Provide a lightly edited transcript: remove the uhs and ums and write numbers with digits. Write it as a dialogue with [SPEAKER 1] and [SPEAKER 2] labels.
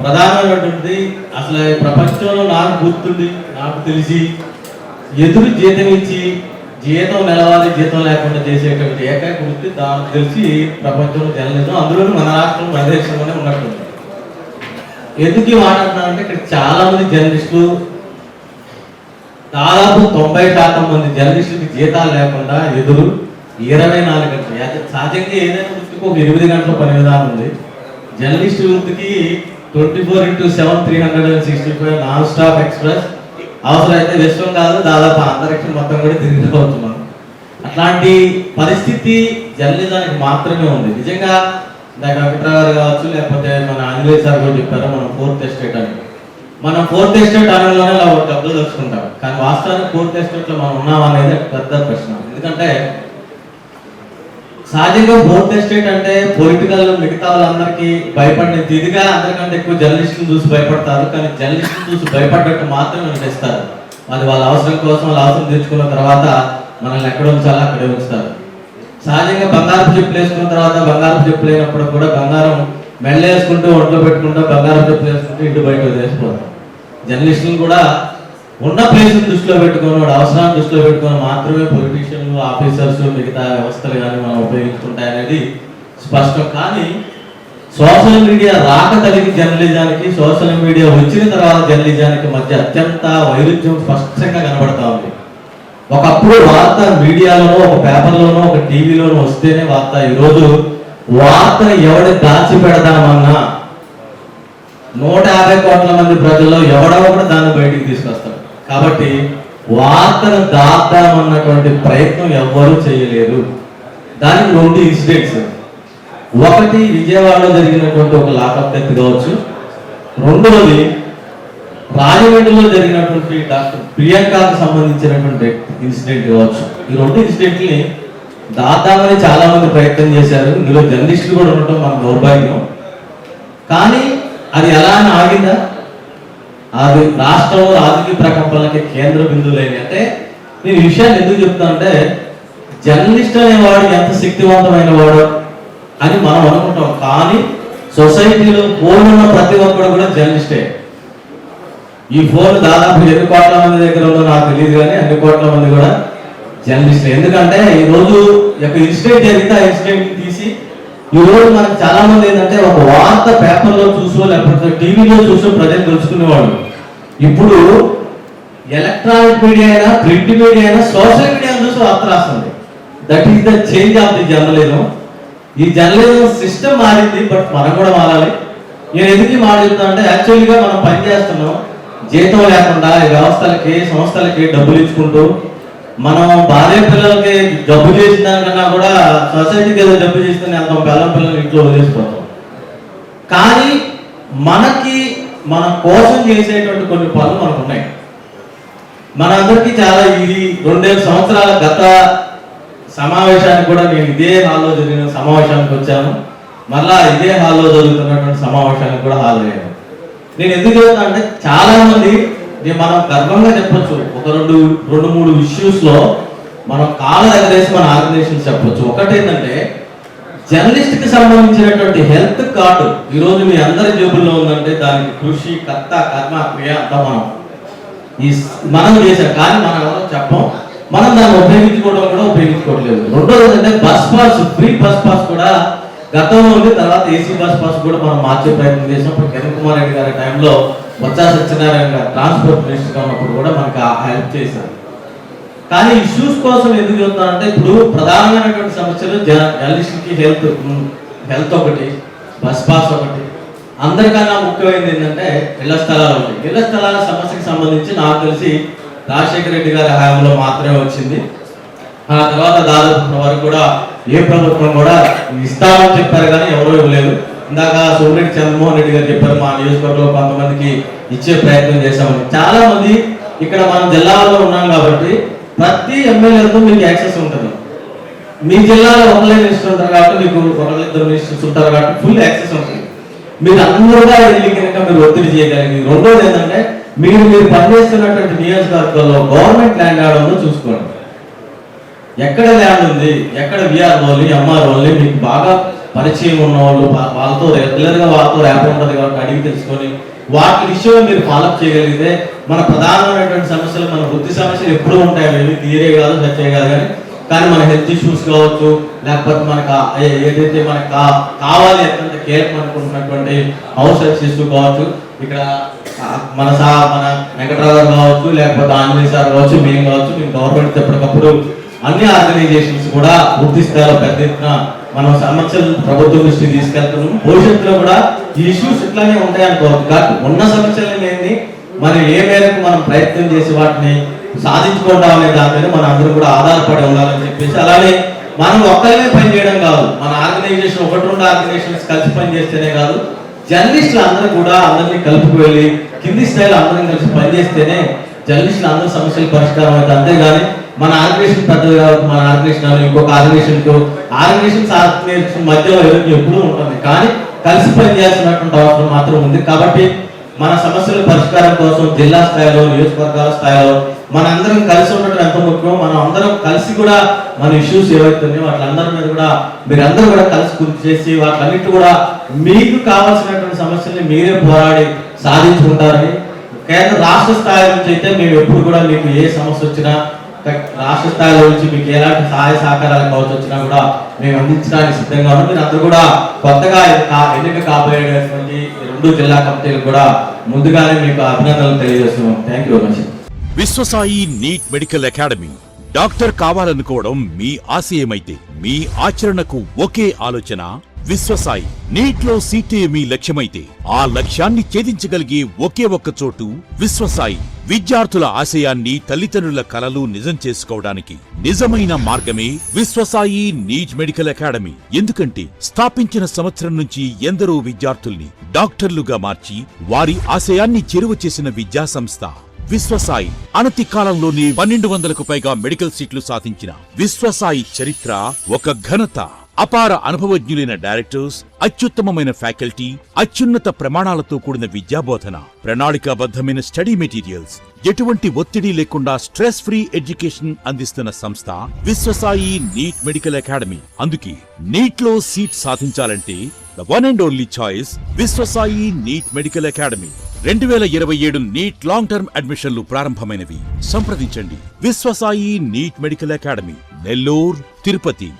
[SPEAKER 1] ప్రధానమైనటువంటిది అసలు ప్రపంచంలో నాకు గుర్తుండి నాకు తెలిసి ఎదురు జీతం ఇచ్చి జీతం నిలవాలి జీతం లేకుండా చేసేటువంటి ఏకైక వృత్తి దానికి తెలిసి ప్రపంచంలో జర్నలిజం, అందులోనూ మన రాష్ట్రం మన దేశంలోనే ఉన్నట్టుంది. ఎందుకు మాట్లాడుతున్నానంటే ఇక్కడ చాలా మంది జర్నలిస్టులు, దాదాపు 90% మంది జర్నలిస్టులకి జీతాలు లేకుండా ఎదురు 24 గంటలు. సహజంగా ఏదైనా వృత్తికి ఒక 8 గంటల పని విధానం ఉంది. జర్నలిస్ట్ వృత్తికి 24/7 365 నాన్ స్టాప్ ఎక్స్ప్రెస్, అవసరమైతే విశ్వం కాదు దాదాపు అంతరిక్షం మొత్తం కూడా తిరిగి రావచ్చు మనం. అట్లాంటి పరిస్థితి జర్నలిజానికి మాత్రమే ఉంది. నిజంగా వెంకట్రావు గారు కావచ్చు, లేకపోతే మన ఆంజనేయ సార్ కూడా చెప్పారు మనం 4th ఎస్టేట్ అని. మనం 4th ఎస్టేట్ అనగానే అలా ఒక డబ్బులు తెచ్చుకుంటాం, కానీ వాస్తవానికి 4th ఎస్టేట్లో మనం ఉన్నాం అనేది పెద్ద ప్రశ్న. ఎందుకంటే సహజంగా 4th ఎస్టేట్ అంటే పొలిటికల్ మిగతా వాళ్ళందరికీ భయపడినది ఇదిగా, అందరికంటే ఎక్కువ జర్నలిస్టులు చూసి భయపడతారు. కానీ జర్నలిస్టులు చూసి భయపడ్డట్టు మాత్రమే అనిపిస్తారు. అది వాళ్ళ అవసరం కోసం వాళ్ళ అవసరం తెచ్చుకున్న తర్వాత మనల్ని ఎక్కడ ఉంచాలో అక్కడే ఉంచుతారు. సహజంగా బంగారపు చెప్పులు వేసుకున్న తర్వాత బంగారపు చెప్పులు అయినప్పుడు కూడా బంగారం మెళ్ళ వేసుకుంటూ ఒంట్లో పెట్టుకుంటూ బంగారపు చెప్పులు వేసుకుంటూ ఇంటి బయట వేసిపోతాం. జర్నలిస్టులు కూడా ఉన్న ప్లేస్ని దృష్టిలో పెట్టుకొని వాడు అవసరాన్ని దృష్టిలో పెట్టుకొని మాత్రమే పొలిటీషియన్లు, ఆఫీసర్స్, మిగతా వ్యవస్థలు కానీ మనం ఉపయోగించుకుంటాయనేది స్పష్టం. కానీ సోషల్ మీడియా రాక కలిగి జర్నలిజానికి, సోషల్ మీడియా వచ్చిన తర్వాత జర్నలిజానికి మధ్య అత్యంత వైరుధ్యం స్పష్టంగా కనబడతా ఉంది. ఒకప్పుడు వార్త మీడియాలోనో, ఒక పేపర్లోనో, ఒక టీవీలోనో వస్తేనే వార్త. ఈరోజు వార్తను ఎవడు దాచి పెడదామన్నా 150 కోట్ల మంది ప్రజల్లో ఎవడో కూడా దాన్ని బయటికి తీసుకొస్తాడు. కాబట్టి వార్తను దాద్దామన్నటువంటి ప్రయత్నం ఎవ్వరూ చేయలేరు. దానికి 2 ఇన్సిడెంట్స్. ఒకటి విజయవాడలో జరిగినటువంటి ఒక లాకప్ డెత్ కావచ్చు, రెండవది రాజమండ్రిలో జరిగినటువంటి డాక్టర్ ప్రియాంకకు సంబంధించినటువంటి ఇన్సిడెంట్ కావచ్చు. ఈ 2 ఇన్సిడెంట్ని దాద్దామని చాలా మంది ప్రయత్నం చేశారు. ఇందులో జర్నలిస్టులు కూడా ఉండటం మన దౌర్భాగ్యం. కానీ అది ఎలా అని ఆగిందా? అది రాష్ట్రంలో రాజకీయ ప్రకంపనలకి కేంద్ర బిందువులైన. అంటే నేను ఈ విషయాన్ని ఎందుకు చెప్తానంటే, జర్నలిస్ట్ అనేవాడు ఎంత శక్తివంతమైన వాడు అని మనం అనుకుంటాం. కానీ సొసైటీలో ఫోన్ ఉన్న ప్రతి ఒక్కడు కూడా జర్నలిస్టే. ఈ ఫోన్ దాదాపు 8 కోట్ల మంది దగ్గర ఉందో నాకు తెలియదు, కానీ అన్ని కోట్ల మంది కూడా జర్నలిస్టే. ఎందుకంటే ఈరోజు ఒక ఇన్సిడెంట్ జరిగితే ఆ ఇన్సిడెంట్ తీసి ఈరోజు మనకు చాలా మంది ఏంటంటే ఒక వార్త పేపర్లో చూసో లేకపోతే టీవీలో చూసో ప్రజలు తెలుసుకునేవాళ్ళు. ఇప్పుడు ఎలక్ట్రానిక్ మీడియా అయినా, ప్రింట్ మీడియా అయినా, సోషల్ మీడియా చూసి వార్త రాస్తుంది. That is the change of the journalism. ఈ జర్నలిజం సిస్టమ్ మారింది, బట్ మనం కూడా మారాలి. నేను ఎందుకు మాట చెప్తాను అంటే, యాక్చువల్గా మనం పనిచేస్తున్నాం జీతం లేకుండా వ్యవస్థలకి, సంస్థలకి డబ్బులు ఇచ్చుకుంటూ, మనం భార్య పిల్లలకి జబ్బు చేసిన దానికన్నా కూడా సొసైటీకి ఏదో జబ్బు చేస్తే అంత పిల్లలు ఇంట్లో వదిలేసిపోతాం. కానీ మనకి మన కోసం చేసేటువంటి కొన్ని పనులు మనకు ఉన్నాయి. మనందరికీ చాలా ఇది 2 సంవత్సరాల గత సమావేశానికి కూడా నేను ఇదే హాల్లో జరిగిన సమావేశానికి వచ్చాను, మళ్ళా ఇదే హాల్లో జరుగుతున్నటువంటి సమావేశానికి కూడా హాజరయ్యాను. నేను ఎందుకు చెప్తాను అంటే, చాలా మంది మనం గర్వంగా చెప్పొచ్చు, ఒక 2-3 ఇష్యూస్లో మనం కాళ్ళ దగ్గరేసి మన ఆర్గనైజేషన్ చెప్పొచ్చు. ఒకటి ఏంటంటే, జర్నలిస్ట్కి సంబంధించినటువంటి హెల్త్ కార్డు ఈరోజు మీ అందరి జేబుల్లో ఉందంటే దానికి కృషి, కర్త, కర్మ, క్రియ అంతా మనం చేశాం. కానీ మనం ఎవరో చెప్పం, మనం దాన్ని ఉపయోగించుకోవడం కూడా ఉపయోగించుకోవట్లేదు. రెండోది ఏంటంటే, bus pass, free bus pass కూడా గతంలో ఉంది, తర్వాత ఏసీ బస్ పాస్ కూడా మనం మార్చే ప్రయత్నం చేసినప్పుడు కిరణ్ కుమార్ రెడ్డి గారి టైంలో బొత్స సత్యనారాయణ గారు ట్రాన్స్పోర్ట్ మినిస్టర్గా ఉన్నప్పుడు కూడా మనకు హెల్ప్ చేశారు. కానీ ఇష్యూస్ కోసం ఎందుకు చెప్తానంటే, ఇప్పుడు ప్రధానమైనటువంటి సమస్యలు జర్నలిస్ట్కి హెల్త్ ఒకటి, బస్ పాస్ ఒకటి, అందరికన్నా ముఖ్యమైనది ఏంటంటే ఇళ్ల స్థలాలు ఒకటి. ఇళ్ల స్థలాల సమస్యకి సంబంధించి నాకు తెలిసి రాజశేఖర రెడ్డి గారి హయాంలో మాత్రమే వచ్చింది. ఆ తర్వాత దాదాపు వరకు కూడా ఏ ప్రభుత్వం కూడా ఇస్తామని చెప్పారు కానీ ఎవరూ ఇవ్వలేదు. ఇందాక సోమిరెడ్డి చంద్రమోహన్ రెడ్డి గారు చెప్పారు, మా నియోజకవర్గంలో కొంతమందికి ఇచ్చే ప్రయత్నం చేశామని. చాలా మంది ఇక్కడ మన జిల్లాలో ఉన్నాం కాబట్టి ప్రతి ఎమ్మెల్యేలతో మీకు యాక్సెస్ ఉంటుంది. మీ జిల్లాలో ఒకళ్ళే మినిస్టర్ ఉంటారు కాబట్టి మీకు 1-2 మినిస్టర్స్ ఉంటారు కాబట్టి ఫుల్ యాక్సెస్ ఉంటుంది. మీరు అందరూగా వెళ్ళి కనుక మీరు ఒత్తిడి చేయగలిగింది. రెండోది ఏంటంటే, మీరు పనిచేస్తున్నటువంటి నియోజకవర్గంలో గవర్నమెంట్ ల్యాండ్ ఆడడంలో చూసుకోండి. ఎక్కడ ల్యాండ్ ఉంది, ఎక్కడ విఆర్ఓని, ఎంఆర్ఓని మీకు బాగా పరిచయం ఉన్నవాళ్ళు వాళ్ళతో రెగ్యులర్గా వాళ్ళతో ర్యాప్ ఉంటుంది కాబట్టి అడిగి తెలుసుకొని వాటి విషయంలో మీరు ఫాలోఅప్ చేయగలిగితే మన ప్రధానమైనటువంటి సమస్యలు, మన వృత్తి సమస్యలు ఎప్పుడూ ఉంటాయి. అవి తీరే కాదు, సచ్చే కాదు, కానీ మన హెల్త్ ఇష్యూస్ కావచ్చు, లేకపోతే మనకు ఏదైతే మనకు కావాలి అత్యంత కేర్ అనుకుంటున్నటువంటి హౌస్ హెల్త్ ఇష్యూ కావచ్చు, ఇక్కడ మన వెంకట్రావు గారు కావచ్చు, లేకపోతే ఆంజనేయ సార్ కావచ్చు, మేము కావచ్చు, మేము గవర్నమెంట్ ఎప్పటికప్పుడు అన్ని ఆర్గనైజేషన్స్ కూడా పూర్తి స్థాయిలో పెద్ద ఎత్తున మనం సమస్యలు ప్రభుత్వం దృష్టికి తీసుకెళ్తున్నాం. భవిష్యత్తులో కూడా ఈ ఇష్యూస్ ఇట్లానే ఉంటాయి అనుకోవచ్చు. కానీ ఉన్న సమస్యలు ఏంటి, మరి ఏ మేరకు మనం ప్రయత్నం చేసి వాటిని సాధించుకుంటాం అనే దాని మీద మనం అందరూ కూడా ఆధారపడి ఉండాలని చెప్పేసి, అలానే మనం ఒక్కరిమే పని చేయడం కాదు, మన ఆర్గనైజేషన్ 1-2 ఆర్గనైజేషన్స్ కలిసి పని చేస్తేనే కాదు, జర్నలిస్టులు అందరూ కూడా అందరినీ కలుపుకు వెళ్ళి కింది స్థాయిలో అందరం కలిసి పనిచేస్తేనే జర్నలిస్టులు అందరూ సమస్యలు పరిష్కారం అవుతాయి. అంతేగాని మన ఆర్గనైజేషన్ పెద్దది కాబట్టి మన ఆర్గనైజేషన్ ఇంకొక ఆర్గనైజేషన్ మధ్యలో ఎప్పుడూ ఉంటుంది, కానీ కలిసి పనిచేయాల్సినటువంటి అవసరం మాత్రం ఉంది. కాబట్టి మన సమస్యల పరిష్కారం కోసం జిల్లా స్థాయిలో, నియోజకవర్గాల స్థాయిలో మన అందరం కలిసి ఉండటం ఎంత ముఖ్యం. మనం అందరం కలిసి కూడా మన ఇష్యూస్ ఏవైతే ఉన్నాయో వాటిలందరి మీద కూడా మీరందరూ కూడా కలిసి కృషి చేసి వాటిలన్నిటి కూడా మీకు కావాల్సినటువంటి సమస్యల్ని మీరే పోరాడి సాధించుకుంటారని, కేంద్ర రాష్ట్ర స్థాయి నుంచి అయితే మేము ఎప్పుడు కూడా మీకు ఏ సమస్య వచ్చినా రాష్ట్ర స్థాయిలో నుంచి మీకు ఎలాంటి సహాయ సహకారాలు కావచ్చు వచ్చినా కూడా మేము అందించడానికి సిద్ధంగా ఉన్నాం. మీరు అందరూ కూడా కొత్తగా ఎన్నిక కాబోయేటువంటి 2 జిల్లా కమిటీలు కూడా ముందుగానే మీకు అభినందనలు తెలియజేస్తున్నాం. Thank you very much.
[SPEAKER 2] Vishwasai NEET medical academy. Doctor కావాలనుకోవడం మీ ఆశయమైతే మీ ఆచరణకు ఒకే ఆలోచన విశ్వసాయి. నీట్ లో సీటే మీ లక్ష్యమైతే ఆ లక్ష్యాన్ని ఛేదించగలిగే ఒకే ఒక్క చోటు విశ్వసాయి. విద్యార్థుల ఆశయాన్ని, తల్లిదండ్రుల కలలు నిజం చేసుకోవడానికి నిజమైన మార్గమే విశ్వసాయి నీట్ మెడికల్ అకాడమీ. ఎందుకంటే స్థాపించిన సంవత్సరం నుంచి ఎందరో విద్యార్థుల్ని డాక్టర్లుగా మార్చి వారి ఆశయాన్ని చేరువ చేసిన విద్యా సంస్థ విశ్వసాయి. అనతి కాలంలోనే 1200కు పైగా మెడికల్ సీట్లు సాధించిన విశ్వసాయి చరిత్ర ఒక ఘనత. అపార అనుభవజ్ఞులైన డైరెక్టర్స్, అత్యుత్తమమైన ఫ్యాకల్టీ, అత్యున్నత ప్రమాణాలతో కూడిన విద్యాబోధన, ప్రణాళికాబద్ధమైన స్టడీ మెటీరియల్స్, ఎటువంటి ఒత్తిడి లేకుండా స్ట్రెస్ ఫ్రీ ఎడ్యుకేషన్ అందిస్తున్న సంస్థ విశ్వసాయి నీట్ మెడికల్ అకాడమీ. అందుకే నీట్ లో సీట్ సాధించాలంటే the one and only choice Viswasai NEET medical academy. 2027 NEET long term అడ్మిషన్లు ప్రారంభమైనవి. సంప్రదించండి Viswasai NEET medical academy, Nellore, Tirupati.